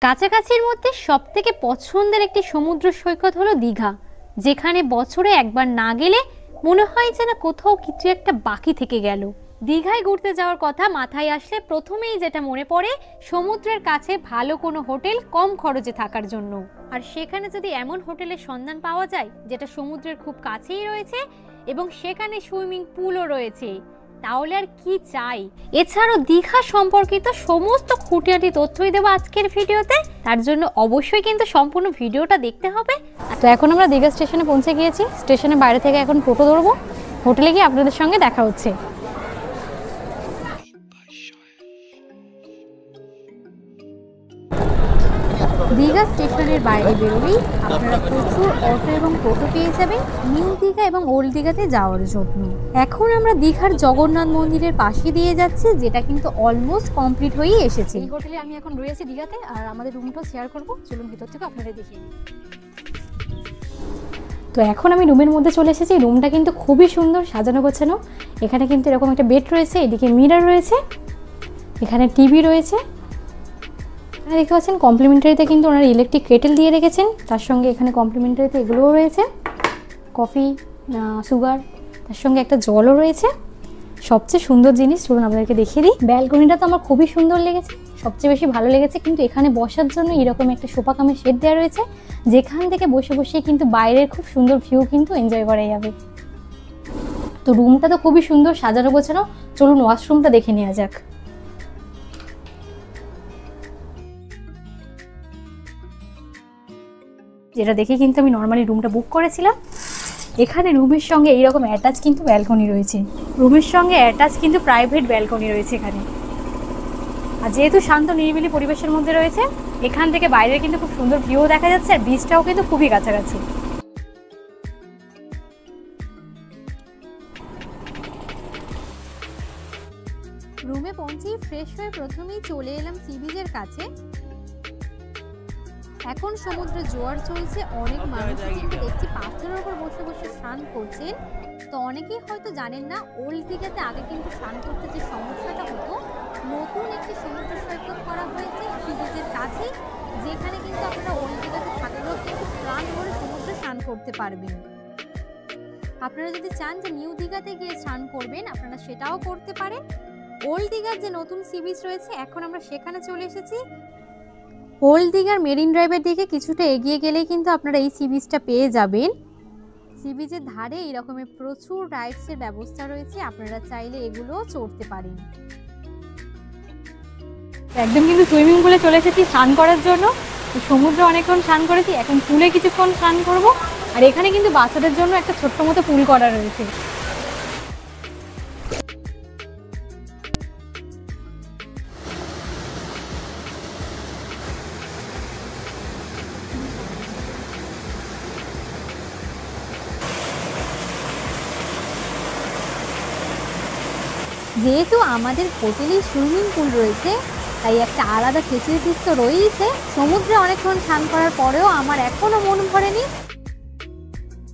কাছাকাছির মধ্যে সবথেকে পছন্দের একটি সমুদ্র সৈকত হলো দীঘা, যেখানে বছরে একবার না গেলে মনে হয় যেন কোথাও কিছু একটা বাকি থেকে গেল। দীঘায় ঘুরতে যাওয়ার কথা মাথায় আসলে প্রথমেই যেটা মনে পড়ে সমুদ্রের কাছে ভালো কোনো হোটেল কম খরচে থাকার জন্য। আর সেখানে যদি এমন হোটেলের সন্ধান পাওয়া যায় যেটা সমুদ্রের খুব কাছেই রয়েছে এবং সেখানে সুইমিং পুলও রয়েছে, তাহলে আর কি চাই। এছাড়াও দীঘা সম্পর্কিত সমস্ত খুঁটিনাটি তথ্যই দেবো আজকের ভিডিওতে, তার জন্য অবশ্যই কিন্তু সম্পূর্ণ ভিডিওটা দেখতে হবে। তো এখন আমরা দীঘা স্টেশনে পৌঁছে গিয়েছি। স্টেশনের বাইরে থেকে এখন টোটো ধরবো, হোটেলে গিয়ে আপনাদের সঙ্গে দেখা হচ্ছে। দীঘা স্টেশনের বাইরে বেরোলেই আপনারা প্রচুর অটো এবং টোটো পেয়ে যাবেন নিউ দীঘা এবং ওল্ড দীঘাতে যাওয়ার জন্য। এখন আমরা দীঘার জগন্নাথ মন্দিরের পাশে দিয়ে যাচ্ছি, যেটা কিন্তু অলমোস্ট কমপ্লিট হয়েই এসেছে। এই হোটেলে আমি এখন রয়েছি দীঘাতে, আর আমাদের রুমটাও শেয়ার করবো। চলুন ভিতর থেকে আপনাদের দেখিয়ে দিই। তো এখন আমি রুমের মধ্যে চলে এসেছি। রুমটা কিন্তু খুবই সুন্দর সাজানো গোছানো। এখানে কিন্তু এরকম একটা বেড রয়েছে, এদিকে মিরর রয়েছে, এখানে টিভি রয়েছে। দেখতে পাচ্ছেন কমপ্লিমেন্টারিতে কিন্তু ওনারা ইলেকট্রিক কেটেল দিয়ে রেখেছেন, তার সঙ্গে এখানে কমপ্লিমেন্টারিতে এগুলোও রয়েছে, কফি, সুগার, তার সঙ্গে একটা জলও রয়েছে। সবচেয়ে সুন্দর জিনিস চলুন আপনাদেরকে দেখিয়ে দিই। ব্যালকনিটা তো আমার খুবই সুন্দর লেগেছে, সবচেয়ে বেশি ভালো লেগেছে কিন্তু এখানে বসার জন্য এরকম একটা সোফা কামের শেড দেওয়া রয়েছে, যেখান থেকে বসে বসে কিন্তু বাইরের খুব সুন্দর ভিউ কিন্তু এনজয় করা যাবে। তো রুমটা তো খুবই সুন্দর সাজানো গোছানো। চলুন ওয়াশরুমটা দেখে নেওয়া যাক। যেটা দেখে কিন্তু আমি নর্মালি রুমটা বুক করেছিলাম। এখানে রুমের সঙ্গে এইরকম অ্যাটাচ কিন্তু ব্যালকনি রয়েছে, রুমের সঙ্গে অ্যাটাচ কিন্তু প্রাইভেট ব্যালকনি রয়েছে এখানে। আর যেহেতু শান্ত নিরিবিলি পরিবেশের মধ্যে রয়েছে, এখান থেকে বাইরে কিন্তু খুব সুন্দর ভিউ দেখা যাচ্ছে, আর বিচটাও কিন্তু খুবই কাছাকাছি। রুমে পৌঁছেই ফ্রেশ হয়ে প্রথমেই চলে এলাম সি বিচের কাছে। এখন সমুদ্রে জোয়ার চলছে, অনেক মানুষ কিন্তু দেখছি পাথরের উপর বসে বসে স্নান করছেন। তো অনেকেই হয়তো জানেন না, ওল্ড দীঘাতে আগে কিন্তু স্নান করতে যে সমস্যাটা হতো, নতুন একটি সমুদ্র সৈকত করা হয়েছে সি বিচের কাছে, যেখানে কিন্তু আপনারা ওল্ড দীঘাতে থাকলেও কিন্তু প্রাণ ভরে সমুদ্রে স্নান করতে পারবেন। আপনারা যদি চান যে নিউ দীঘাতে গিয়ে স্নান করবেন, আপনারা সেটাও করতে পারেন। ওল্ড দীঘার যে নতুন সি বিচ রয়েছে, এখন আমরা সেখানে চলে এসেছি। ওল্ড দীঘার মেরিন ড্রাইভের দিকে কিছুটা এগিয়ে গেলেই কিন্তু আপনারা এই সি বিচটা পেয়ে যাবেন। সি বিচের ধারে এই রকমের প্রচুর রাইডসের ব্যবস্থা রয়েছে, আপনারা চাইলে এগুলোও চড়তে পারেন। একদম কিন্তু সুইমিং পুলে চলে এসেছি স্নান করার জন্য। সমুদ্রে অনেকক্ষণ স্নান করেছি, এখন পুলে কিছুক্ষণ স্নান করব। আর এখানে কিন্তু বাচ্চাদের জন্য একটা ছোট্ট মতো পুল করা রয়েছে। যেহেতু আমাদের হোটেলেই সুইমিং পুল রয়েছে, তাই একটা আলাদা ফেসিলিটিস তো রয়েছে। সমুদ্রে অনেকক্ষণ স্নান করার পরেও আমার এখনো মন ভরেনি।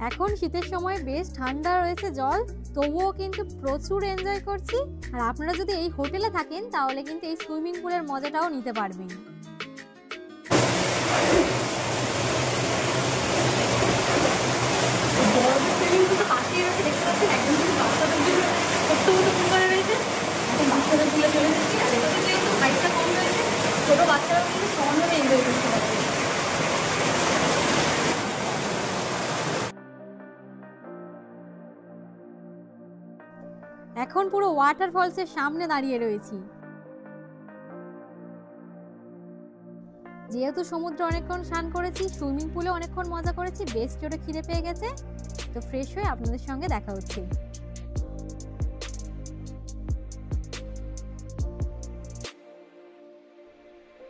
এখন শীতের সময় বেশ ঠান্ডা রয়েছে জল, তবুও কিন্তু প্রচুর এনজয় করছি। আর আপনারা যদি এই হোটেলে থাকেন, তাহলে কিন্তু এই সুইমিং পুলের মজাটাও নিতে পারবেন। এখন পুরো ওয়াটারফলসের সামনে দাঁড়িয়ে রয়েছি। যেহেতু সমুদ্রে অনেকক্ষণ স্নান করেছি, সুইমিং পুলে অনেকক্ষণ মজা করেছি, বেশ জোরে খিদে পেয়ে গেছে, তো ফ্রেশ হয়ে আপনাদের সঙ্গে দেখা হচ্ছে।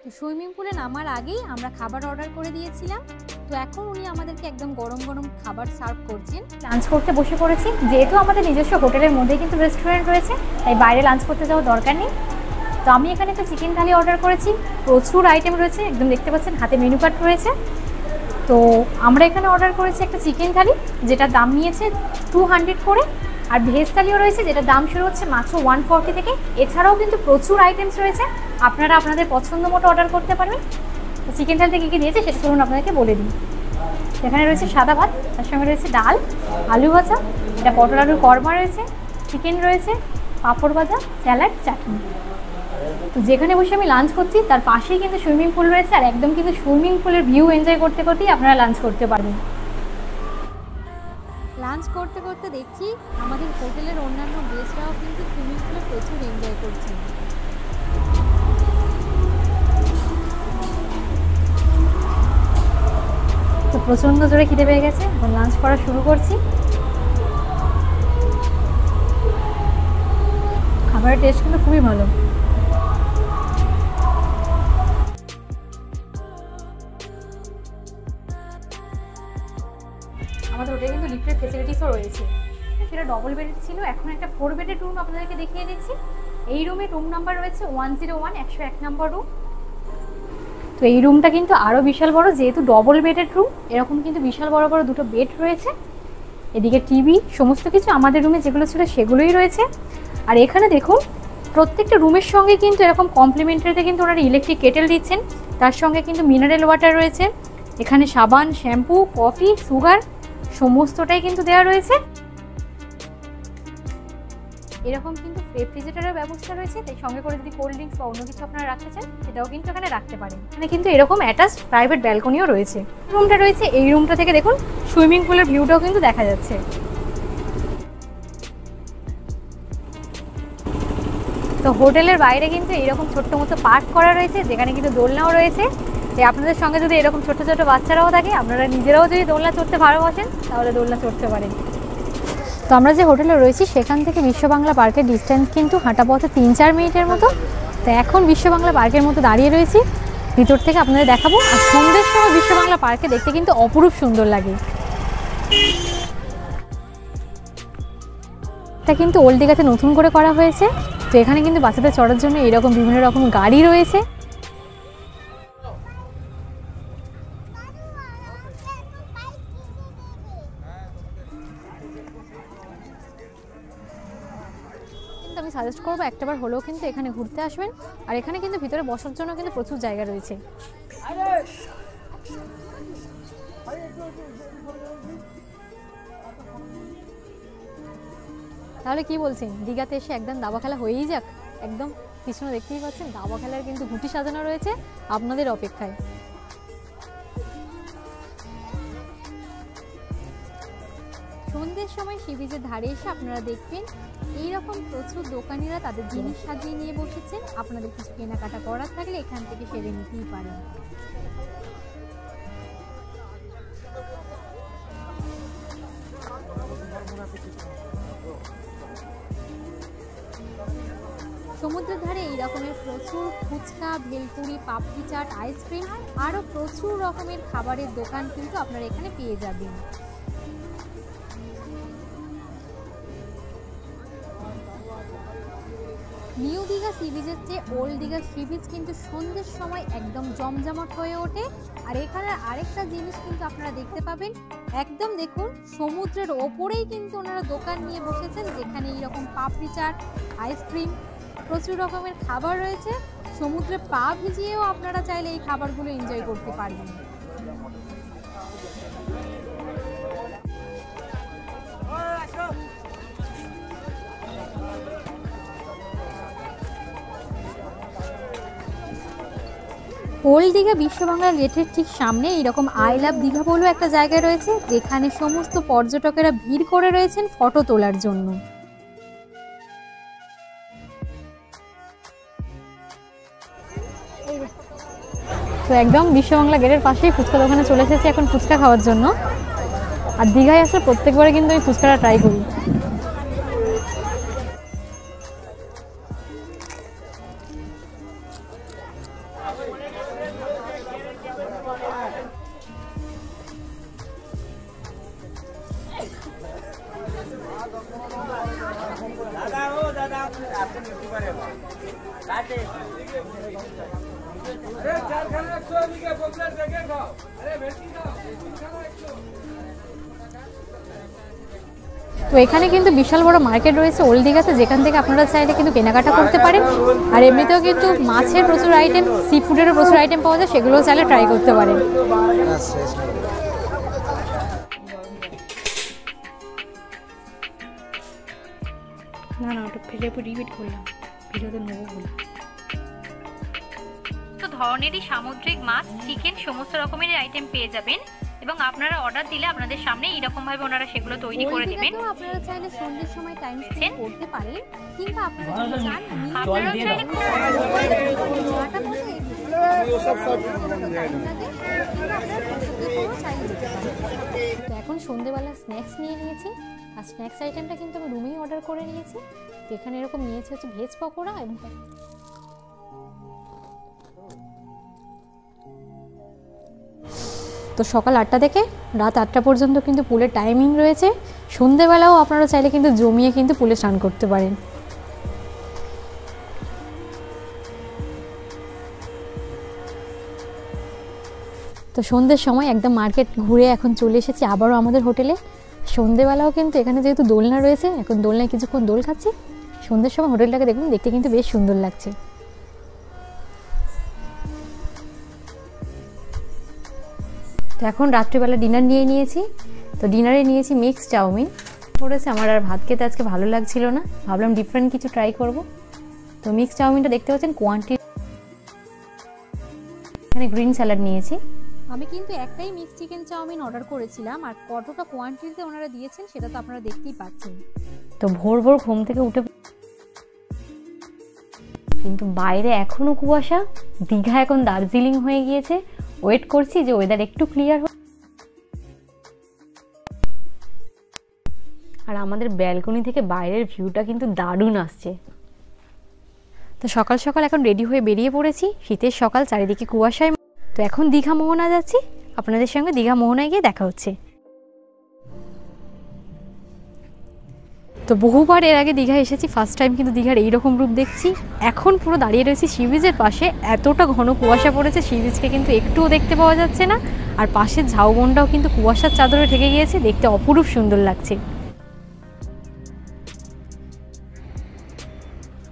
তো সুইমিং পুলে নামার আগেই আমরা খাবার অর্ডার করে দিয়েছিলাম। তো এখন উনি আমাদেরকে একদম গরম গরম খাবার সার্ভ করছেন। লাঞ্চ করতে বসে পড়েছি। যেহেতু আমাদের নিজস্ব হোটেলের মধ্যেই কিন্তু রেস্টুরেন্ট রয়েছে, তাই বাইরে লাঞ্চ করতে যাওয়ার দরকার নেই। তো আমি এখানে একটা চিকেন থালি অর্ডার করেছি। প্রচুর আইটেম রয়েছে, একদম দেখতে পাচ্ছেন হাতে মেনু কার্ড রয়েছে। তো আমরা এখানে অর্ডার করেছি একটা চিকেন থালি, যেটার দাম নিয়েছে 200 করে। আর ভেজ থালিও রয়েছে, যেটার দাম শুরু হচ্ছে মাত্র 140 থেকে। এছাড়াও কিন্তু প্রচুর আইটেমস রয়েছে, আপনারা আপনাদের পছন্দ মতো অর্ডার করতে পারবেন। চিকেন থালিতে কী কী দিয়েছে সেটা চলুন আপনাদেরকে বলে দিই। এখানে রয়েছে সাদা ভাত, তার সঙ্গে রয়েছে ডাল, আলু ভাজা, এটা পটল আলুর কর্মা রয়েছে, চিকেন রয়েছে, পাঁপড় ভাজা, স্যালাড, চাটনি। তো যেখানে বসে আমি লাঞ্চ করছি তার পাশেই কিন্তু সুইমিং পুল রয়েছে, আর একদম কিন্তু সুইমিং পুলের ভিউ এনজয় করতে করতেই আপনারা লাঞ্চ করতে পারবেন। লাঞ্চ করতে করতে দেখছি আমাদের হোটেলের অন্যান্য গেস্টরাও কিন্তু সুইমিং পুলে প্রচুর এনজয় করছেন। তো প্রচণ্ড জোরে খিদে পেয়ে গেছে, এখন লাঞ্চ করা শুরু করছি। খাবারের টেস্ট কিন্তু খুবই ভালো। আমাদের হোটেলে কিন্তু লিফটের ফেসিলিটিসও রয়েছে, সেটা ডবল বেডেড ছিল, এখন একটা 4 বেডেড রুম আপনাদেরকে দেখিয়ে দিচ্ছি। এই রুমে রুম নাম্বার রয়েছে 101, 101 নম্বর রুম। তো এই রুমটা কিন্তু আরও বিশাল বড়, যেহেতু ডবল বেডেড রুম, এরকম কিন্তু বিশাল বড় বড় দুটো বেড রয়েছে। এদিকে টিভি, সমস্ত কিছু আমাদের রুমে যেগুলো ছিল সেগুলোই রয়েছে। আর এখানে দেখুন প্রত্যেকটা রুমের সঙ্গে কিন্তু এরকম কমপ্লিমেন্টারিতে কিন্তু ওনারা ইলেকট্রিক কেটেল দিচ্ছেন, তার সঙ্গে কিন্তু মিনারেল ওয়াটার রয়েছে, এখানে সাবান, শ্যাম্পু, কফি, সুগার সমস্তটাই কিন্তু দেওয়া রয়েছে। এরকম কিন্তু রেফ্রিজারেটরের ব্যবস্থা রয়েছে, তাই সঙ্গে করে যদি কোল্ড ড্রিঙ্কস বা অন্য কিছু আপনারা রাখতে চান সেটাও কিন্তু এখানে রাখতে পারেন। এখানে কিন্তু এরকম অ্যাটাচ প্রাইভেট ব্যালকনিও রয়েছে। রুমটা রয়েছে, এই রুমটা থেকে দেখুন সুইমিং পুলের ভিউটাও কিন্তু দেখা যাচ্ছে। তো হোটেলের বাইরে কিন্তু এইরকম ছোট্ট মতো পার্ক করা রয়েছে, যেখানে কিন্তু দোলনাও রয়েছে। তাই আপনাদের সঙ্গে যদি এরকম ছোট ছোট বাচ্চারাও থাকে, আপনারা নিজেরাও যদি দোলনা চড়তে ভালোবাসেন তাহলে দোলনা চড়তে পারেন। তো আমরা যে হোটেলে রয়েছি সেখান থেকে বিশ্ব বাংলা পার্কের ডিস্টেন্স কিন্তু হাঁটা পথে 3-4 মিনিটের মতো। তো এখন বিশ্ব বাংলা পার্কের মতো দাঁড়িয়ে রয়েছি, ভিতর থেকে আপনাদের দেখাবো। আর সন্ধ্যের সময় বিশ্ব বাংলা পার্কে দেখতে কিন্তু অপরূপ সুন্দর লাগে। এটা কিন্তু ওল্ড দীঘাতে নতুন করে করা হয়েছে। তো এখানে কিন্তু বাচ্চাদের চড়ার জন্য এরকম বিভিন্ন রকম গাড়ি রয়েছে। আমি সাজেস্ট করবো একটাবার হলেও কিন্তু এখানে ঘুরতে আসবেন। আর এখানে কিন্তু ভিতরে বসার জন্য কিন্তু প্রচুর জায়গা রয়েছে। তাহলে কি বলছেন, দীঘাতে এসে একদম দাবা খেলা হয়েই যাক। একদম পিছনে দেখতেই পাচ্ছেন দাবা খেলার কিন্তু গুটি সাজানো রয়েছে আপনাদের অপেক্ষায়। সন্ধ্যের সময় সি বিচের ধারে এসে আপনারা দেখবেন এইরকম প্রচুর দোকানিরা তাদের জিনিস সাজিয়ে নিয়ে বসেছেন। আপনাদের কিছু কেনাকাটা করার থাকলে এখান থেকে সেরে নিতেই পারেন। সমুদ্রের ধারে এই রকমের প্রচুর ফুচকা, ভেলপুরি, পাপড়ি চাট, আইসক্রিম আরও প্রচুর রকমের খাবারের দোকান কিন্তু আপনারা এখানে পেয়ে যাবেন। নিউ দীঘা সি বিচের চেয়ে ওল্ড দীঘা সি বিচ কিন্তু সন্ধ্যের সময় একদম জমজমাট হয়ে ওঠে। আর এখানে আরেকটা জিনিস কিন্তু আপনারা দেখতে পাবেন, একদম দেখুন সমুদ্রের ওপরেই কিন্তু ওনারা দোকান নিয়ে বসেছেন, যেখানে এইরকম পাপড়ি চাট, আইসক্রিম, প্রচুর রকমের খাবার রয়েছে। সমুদ্রে পা ভিজিয়েও আপনারা চাইলে এই খাবারগুলো এনজয় করতে পারবেন। ওল্ড দীঘা বিশ্ব বাংলা গেটের ঠিক সামনে এইরকম আই লাভ দীঘা বলেও একটা জায়গায় রয়েছে, যেখানে সমস্ত পর্যটকেরা ভিড় করে রয়েছেন ফটো তোলার জন্য। তো একদম বিশ্ব বাংলা গেটের পাশেই ফুচকা দোকানে চলে এসেছি এখন ফুচকা খাওয়ার জন্য। আর দীঘায় আসলে প্রত্যেকবারে কিন্তু আমি ফুচকাটা ট্রাই করি। তো তো এখানে কিন্তু বিশাল বড় মার্কেট রয়েছে ওল্ড দীঘাতে, যেখান থেকে আপনারা চাইলে কিন্তু কেনাকাটা করতে পারেন। আর এমনিতেও কিন্তু মাছের প্রচুর আইটেম, সি ফুডেরও প্রচুর আইটেম পাওয়া যায়, সেগুলোও চাইলে ট্রাই করতে পারেন। না না, ওটা ফিরে রিপিট করলাম, ভিডিওতে নেবো বলে। তো ধরনেরই সামুদ্রিক মাছ, চিকেন, সমস্ত রকমের আইটেম পেয়ে যাবেন এবং আপনারা অর্ডার দিলে আপনাদের সামনে এরকম ভাবে ওনারা সেগুলো তৈরি করে দিবেন। আপনারা চাইলে সন্ধ্যের সময় টাইম স্পেন্ড করতে পারেন, কিংবা আপনারা যদি চান আপনারা চাইলে তো এখন সন্ধ্যেবেলা স্ন্যাক্স নিয়ে নিয়েছি, আর স্ন্যাক্স আইটেমটা কিন্তু আমি রুমেই অর্ডার করে নিয়েছি। তো এখানে এরকম নিয়েছি হচ্ছে ভেজ পকোড়া এবং তো সকাল 8টা থেকে রাত 8টা পর্যন্ত কিন্তু পুলের টাইমিং রয়েছে। সন্ধ্যেবেলাও আপনারা চাইলে কিন্তু জমিয়ে কিন্তু পুলে স্নান করতে পারেন। তো সন্ধ্যের সময় একদম মার্কেট ঘুরে এখন চলে এসেছি আবারও আমাদের হোটেলে। সন্ধ্যেবেলাও কিন্তু এখানে যেহেতু দোলনা রয়েছে, এখন দোলনায় কিছুক্ষণ দোল খাচ্ছি। সন্ধ্যের সময় হোটেলটাকে দেখুন, দেখতে কিন্তু বেশ সুন্দর লাগছে। তো এখন রাত্রিবেলা ডিনার নিয়ে নিয়েছি। তো ডিনারে নিয়েছি মিক্সড চাউমিন করেছে। আমার আর ভাত খেতে আজকে ভালো লাগছিল না, ভাবলাম ডিফারেন্ট কিছু ট্রাই করব। তো মিক্সড চাউমিনটা দেখতে পাচ্ছেন কোয়ান্টিটি। এখানে গ্রিন স্যালাড নিয়েছি। আমি কিন্তু একটাই মিক্স চিকেন চাউমিন অর্ডার করেছিলাম, আর কতটা কোয়ান্টিটিতে ওনারা দিয়েছেন সেটা তো আপনারা দেখতেই পাচ্ছেন। তো ভোর ভোর ঘুম থেকে উঠে, কিন্তু বাইরে এখনো কুয়াশা। দীঘা এখন দার্জিলিং হয়ে গিয়েছে। ওয়েট করছি যে ওয়েদার একটু ক্লিয়ার হোক। আর আমাদের ব্যালকনি থেকে বাইরের ভিউটা কিন্তু দারুণ আসছে। তো সকাল সকাল এখন রেডি হয়ে বেরিয়ে পড়েছি। শীতের সকাল, চারিদিকে কুয়াশায়। তো এখন দীঘা মোহনা যাচ্ছি, আপনাদের সঙ্গে দীঘা মোহনায় গিয়ে দেখা হচ্ছে। তো বহুবার এর আগে দীঘা এসেছি, ফার্স্ট টাইম কিন্তু দীঘার এইরকম রূপ দেখছি। এখন পুরো দাঁড়িয়ে রয়েছি সি বিচের পাশে, এতটা ঘন কুয়াশা পড়েছে সি বিচকে কিন্তু একটুও দেখতে পাওয়া যাচ্ছে না। আর পাশের ঝাউবনটাও কিন্তু কুয়াশার চাদরে ঢেকে গিয়েছে, দেখতে অপরূপ সুন্দর লাগছে।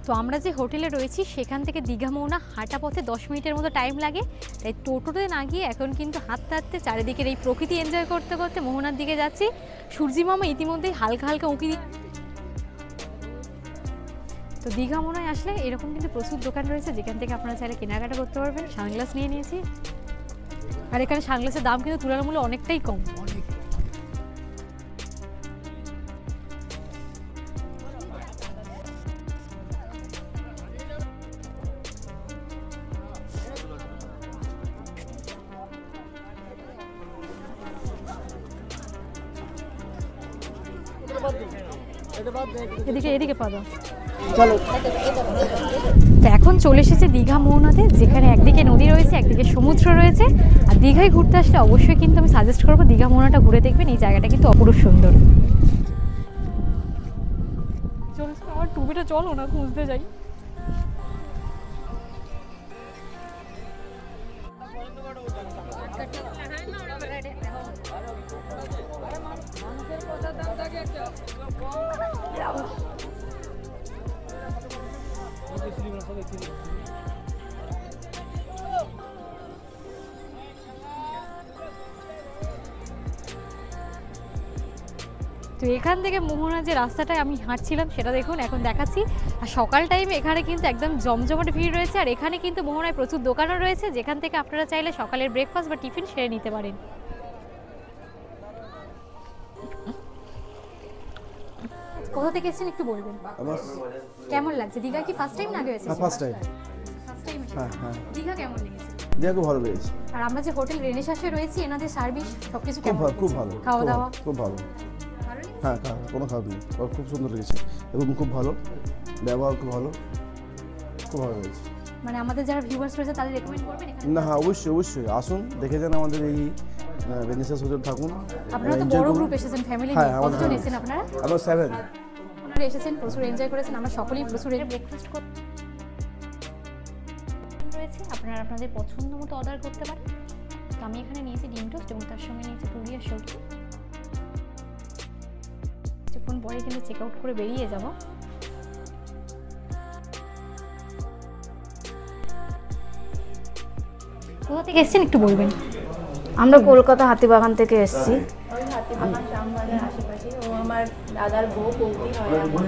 তো আমরা যে হোটেলে রয়েছি সেখান থেকে দীঘা মোহনা হাঁটা পথে 10 মিনিটের মতো টাইম লাগে। তাই টোটোতে না গিয়ে এখন কিন্তু হাঁটতে হাঁটতে চারিদিকের এই প্রকৃতি এনজয় করতে করতে মোহনার দিকে যাচ্ছি। সূর্যি মামা ইতিমধ্যেই হালকা হালকা উঁকি। তো দীঘা মোহনায় আসলে এরকম কিন্তু প্রচুর দোকান রয়েছে, যেখান থেকে আপনারা চাইলে কেনাকাটা করতে পারবেন। সানগ্লাস নিয়ে নিয়েছি, আর এখানে সানগ্লাসের দাম কিন্তু তুলনামূলক অনেকটাই কম। এদিকে পা দাও। তো এখন চলে এসেছে দীঘা মোহনাতে, যেখানে একদিকে নদী রয়েছে, একদিকে সমুদ্র রয়েছে। আর দীঘায় ঘুরতে আসলে অবশ্যই কিন্তু আমি সাজেস্ট করবো দীঘা মোহনাটা ঘুরে দেখবেন। এই জায়গাটা কিন্তু অপরূপ সুন্দর। চলছে আমার টুপিটা, চলো না খুঁজতে যাই। তো এখান থেকে মোহনা যে রাস্তাটায় আমি হাঁটছিলাম সেটা দেখুন, এখন দেখাচ্ছি। আর সকাল টাইমে এখানে কিন্তু একদম জমজমাট ভিড় রয়েছে। আর এখানে কিন্তু মোহনায় প্রচুর দোকানও রয়েছে, যেখান থেকে আপনারা চাইলে সকালের ব্রেকফাস্ট বা টিফিন সেরে নিতে পারেন। কোথা থেকে এসেছেন একটু বলবেন, কেমন লাগছে? দীঘা কি ফার্স্ট টাইম না আগে এসেছেন? First time. হ্যাঁ। দীঘা কেমন লেগেছে? দীঘা খুব ভালো লেগেছে। আর আমরা যে হোটেল রেনেসাসে রয়েছি, এনাদের সার্ভিস সবকিছু খুব ভালো, খুব ভালো। খাওয়া দাওয়া খুব ভালো। হ্যাঁ, কোনো খারাপ নেই, খুব সুন্দর লেগেছে এবং খুব ভালো ব্যবহার, খুব ভালো, খুব ভালো লেগেছে। মানে আমাদের যারা ভিউয়ার্স রয়েছে তাদের রেকমেন্ড করবেন এখানে? না, হ্যাঁ, অবশ্যই আসুন, দেখে যান আমাদের এই রেনেসাস হোটেল। থাকুন। আপনারা তো বড় গ্রুপ এসেছেন, ফ্যামিলি নিয়ে। কতজন এসেছেন আপনারা? আমরা 7। আপনারা এসেছেন, প্রচুর এনজয় করেছেন। আমরা সকলেই প্রচুর ব্রেকফাস্ট রয়েছে, আপনারা আপনাদের পছন্দ মতো অর্ডার করতে পারেন। তো আমি এখানে নিয়েছি ডিম টোস্ট এবং তার সঙ্গে নিয়েছি পুরি আর সবজি। কিছুক্ষণ পরে কিন্তু চেক আউট করে বেরিয়ে যাব। কোথা থেকে এসেছেন একটু বলবেন? আমরা কলকাতা হাতিবাগান থেকে এসেছি। ওই হাতিবাগান আমাদের আশেপাশে, ও আমার দাদার বউ বৌদি হয় আমার।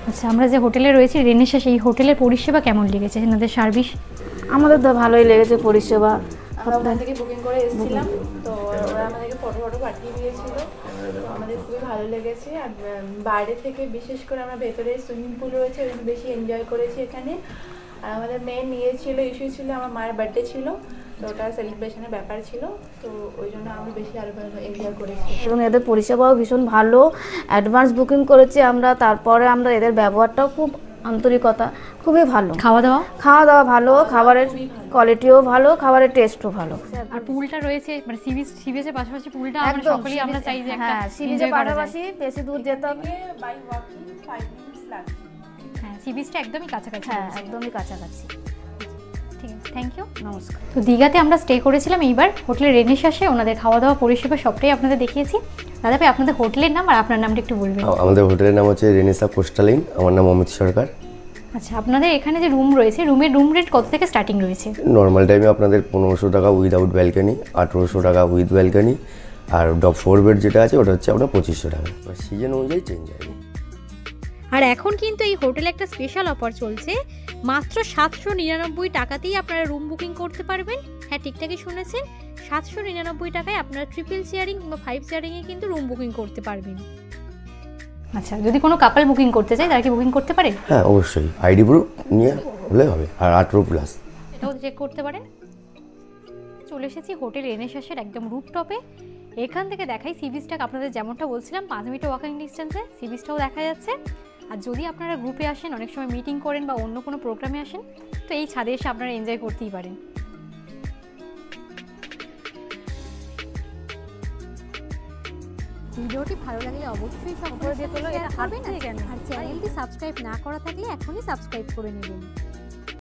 আচ্ছা, আমরা যে হোটেলে রয়েছি রেনেসাঁ, সেই হোটেলের পরিষেবা কেমন লেগেছে, এনাদের সার্ভিস? আমাদের তো ভালোই লেগেছে পরিষেবা। আমরা ওখান থেকে বুকিং করে এসেছিলাম, তো ওরা আমাদেরকে ফটো পাঠিয়ে দিয়েছিল, তো আমাদের খুবই ভালো লেগেছে। আর বাইরে থেকে বিশেষ করে আমরা ভেতরে সুইমিং পুল রয়েছে, ওই জন্য বেশি এনজয় করেছি এখানে। আর আমাদের মেন ইস্যু ছিল, আমার মায়ের বার্থডে ছিল, তো ওটা সেলিব্রেশনের ব্যাপার ছিল, তো ওই জন্য আমি বেশি আরও এনজয় করেছি। এবং এদের পরিষেবাও ভীষণ ভালো। অ্যাডভান্স বুকিং করেছি আমরা, তারপরে আমরা এদের ব্যবহারটাও খুব আন্তরিকতা, খুবই ভালো। খাওয়া দাওয়া ভালো, খাবারের কোয়ালিটিও ভালো, খাবারের টেস্টও ভালো। আর পুলটা রয়েছে, মানে সি বিচের পাশাপাশি পুলটা আমরা সকলেই আমরা চাই যে একটা সি বিচের পাশাপাশি বেশি দূর যেতে হবে। বাই ওয়াকিং 5 মিনিটস লাগছে। হ্যাঁ, সি বিচটা একদমই কাছাকাছি। হ্যাঁ, একদমই কাছাকাছি। ঠিক আছে, থ্যাংক ইউ, নমস্কার। তো দীঘাতে আমরা স্টে করেছিলাম এইবার হোটেলের রেনেসাঁসে। ওনাদের খাওয়া দাওয়া পরিষেবা সবটাই আপনাদের দেখিয়েছি। দাদা ভাই, আপনাদের হোটেলের নাম আর আপনার নামটা একটু বলবেন? আমাদের হোটেলের নাম হচ্ছে রেনেসাঁ কোস্টাল ইন। আমার নাম অমিত সরকার। আচ্ছা, আপনাদের এখানে যে রুম রয়েছে, রুমের রুম রেট কত থেকে স্টার্টিং রয়েছে? নর্মাল টাইমে আপনাদের 1500 টাকা উইদাউট ব্যালকনি, 1800 টাকা উইথ ব্যালকনি, আর 4 বেড যেটা আছে ওটা হচ্ছে আপনার 2500 টাকা। সিজন অনুযায়ী চেঞ্জ হয়। আর এখন কিন্তু এই হোটেলে একটা স্পেশাল অফার চলছে, মাত্র 799 টাকাতেই আপনারা রুম বুকিং করতে পারবেন। হ্যাঁ, ঠিকঠাকই শুনেছেন, 799 টাকায় আপনারা ট্রিপল শেয়ারিং কিংবা 5 শেয়ারিংয়ে কিন্তু রুম বুকিং করতে পারবেন। আচ্ছা, যদি কোনো কাপল বুকিং করতে চায় তারা কি বুকিং করতে পারে? হ্যাঁ, অবশ্যই আইডি প্রুফ নিয়ে হলে হবে, আর 18+। এটাও চেক করতে পারেন। চলে এসেছি হোটেল রেনেসাঁসের একদম রুফটপে। এখান থেকে দেখাই সি বিচটা, আপনাদের যেমনটা বলছিলাম 5 মিনিটের ওয়াকিং ডিস্টেন্সে সি বিচটাও দেখা যাচ্ছে। আর যদি আপনারা গ্রুপে আসেন, অনেক সময় মিটিং করেন বা অন্য কোনো প্রোগ্রামে আসেন, তো এই ছাদে এসে আপনারা এনজয় করতেই পারেন। ভিডিওটি ভালো লাগলে অবশ্যই সকলের সাথে শেয়ার করবেন, আর চ্যানেলটি সাবস্ক্রাইব না করা থাকলে এখনই সাবস্ক্রাইব করে নেবেন।